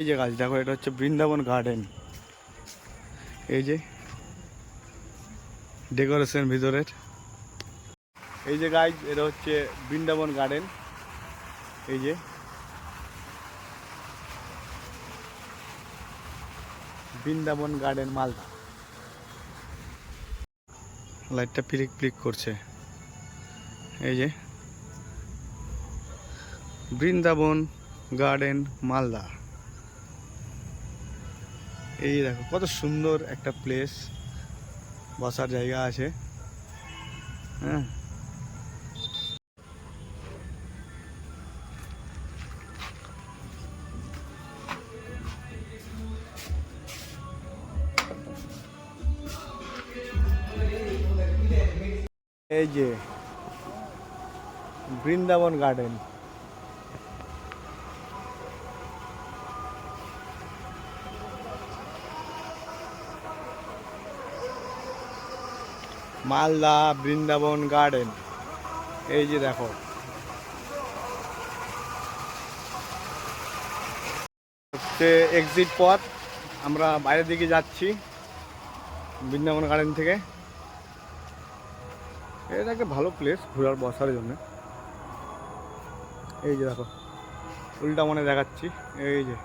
এই যে গাছ দেখো, এটা হচ্ছে বৃন্দাবন গার্ডেন। এই যে ডেকোরেশন ভিতরের, এই যে গাছ, এটা হচ্ছে বৃন্দাবন গার্ডেন। এই যে বৃন্দাবন গার্ডেন মালদা। লাইটটা ফ্লিক ফ্লিক করছে। এই যে বৃন্দাবন গার্ডেন মালদা। এই দেখো কত সুন্দর একটা প্লেস, বসার জায়গা আছে। হ্যাঁ, এই যে বৃন্দাবন গার্ডেন। মালদা বৃন্দাবন গার্ডেন। এই যে দেখো, হচ্ছে এক্সিট পথ। আমরা বাইরের দিকে যাচ্ছি বৃন্দাবন গার্ডেন থেকে। এটা একটা ভালো প্লেস ঘোরার বসার জন্য। এই যে দেখো, উল্টা মনে দেখাচ্ছি। এই যে